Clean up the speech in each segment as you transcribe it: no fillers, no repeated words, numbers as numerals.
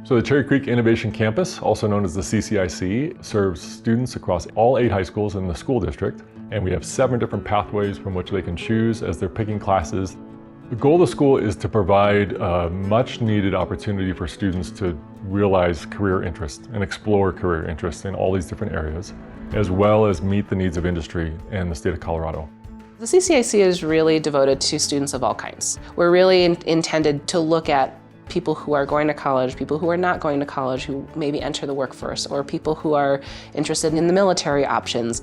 So the Cherry Creek Innovation Campus, also known as the CCIC, serves students across all 8 high schools in the school district, and we have 7 different pathways from which they can choose as they're picking classes. The goal of the school is to provide a much needed opportunity for students to realize career interest and explore career interest in all these different areas, as well as meet the needs of industry in the state of Colorado. The CCIC is really devoted to students of all kinds. We're really intended to look at people who are going to college, people who are not going to college, who maybe enter the workforce, or people who are interested in the military options.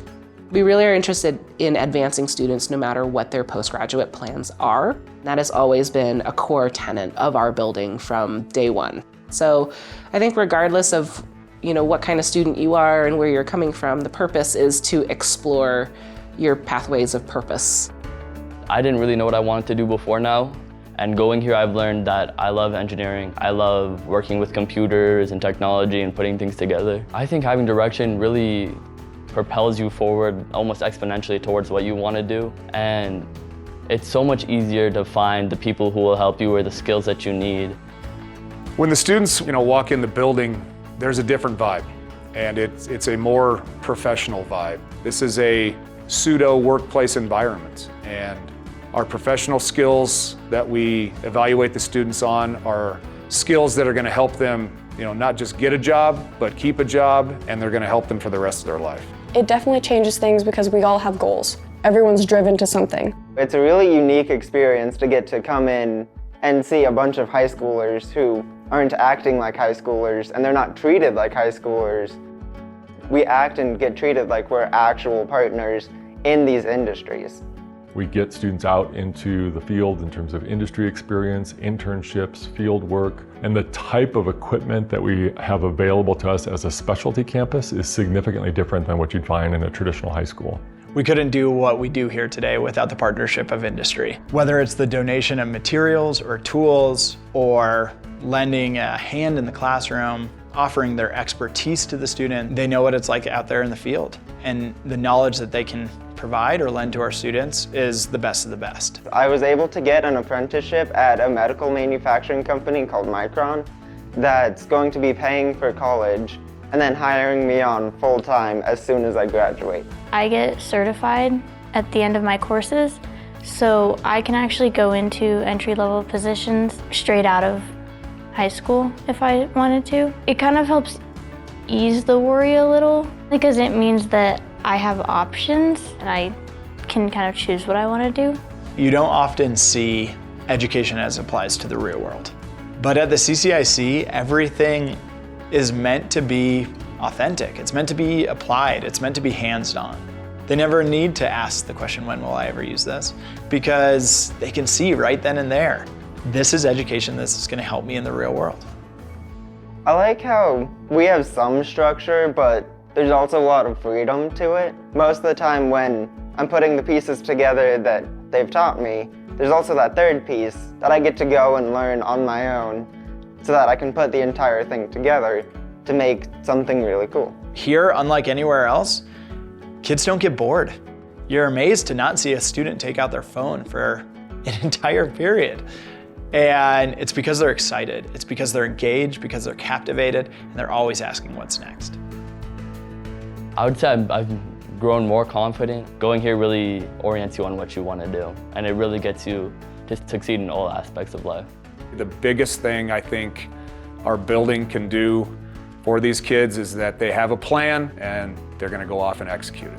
We really are interested in advancing students no matter what their postgraduate plans are. That has always been a core tenet of our building from day one. So I think regardless of what kind of student you are and where you're coming from, the purpose is to explore your pathways of purpose. I didn't really know what I wanted to do before now. And going here, I've learned that I love engineering. I love working with computers and technology and putting things together. I think having direction really propels you forward almost exponentially towards what you want to do. And it's so much easier to find the people who will help you or the skills that you need. When the students walk in the building, there's a different vibe. And it's a more professional vibe. This is a pseudo workplace environment. And our professional skills that we evaluate the students on are skills that are going to help them, not just get a job, but keep a job, and they're going to help them for the rest of their life. It definitely changes things because we all have goals. Everyone's driven to something. It's a really unique experience to get to come in and see a bunch of high schoolers who aren't acting like high schoolers, and they're not treated like high schoolers. We act and get treated like we're actual partners in these industries. We get students out into the field in terms of industry experience, internships, field work, and the type of equipment that we have available to us as a specialty campus is significantly different than what you'd find in a traditional high school. We couldn't do what we do here today without the partnership of industry. Whether it's the donation of materials or tools, or lending a hand in the classroom, offering their expertise to the student, they know what it's like out there in the field. And the knowledge that they can provide or lend to our students is the best of the best. I was able to get an apprenticeship at a medical manufacturing company called Micron that's going to be paying for college and then hiring me on full-time as soon as I graduate. I get certified at the end of my courses, so I can actually go into entry-level positions straight out of high school if I wanted to. It kind of helps ease the worry a little because it means that I have options and I can kind of choose what I want to do. You don't often see education as applies to the real world. But at the CCIC, everything is meant to be authentic. It's meant to be applied. It's meant to be hands-on. They never need to ask the question, when will I ever use this? Because they can see right then and there, this is education that's going to help me in the real world. I like how we have some structure, but there's also a lot of freedom to it. Most of the time when I'm putting the pieces together that they've taught me, there's also that third piece that I get to go and learn on my own so that I can put the entire thing together to make something really cool. Here, unlike anywhere else, kids don't get bored. You're amazed to not see a student take out their phone for an entire period. And it's because they're excited. It's because they're engaged, because they're captivated, and they're always asking what's next. I would say I've grown more confident. Going here really orients you on what you want to do, and it really gets you to succeed in all aspects of life. The biggest thing I think our building can do for these kids is that they have a plan and they're going to go off and execute it.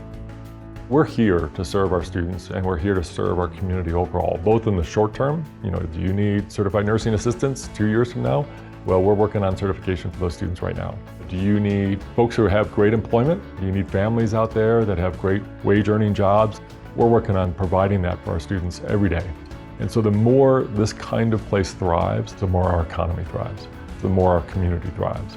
We're here to serve our students, and we're here to serve our community overall, both in the short term. Do you need certified nursing assistants 2 years from now? Well, we're working on certification for those students right now. Do you need folks who have great employment? Do you need families out there that have great wage earning jobs? We're working on providing that for our students every day. And so the more this kind of place thrives, the more our economy thrives, the more our community thrives.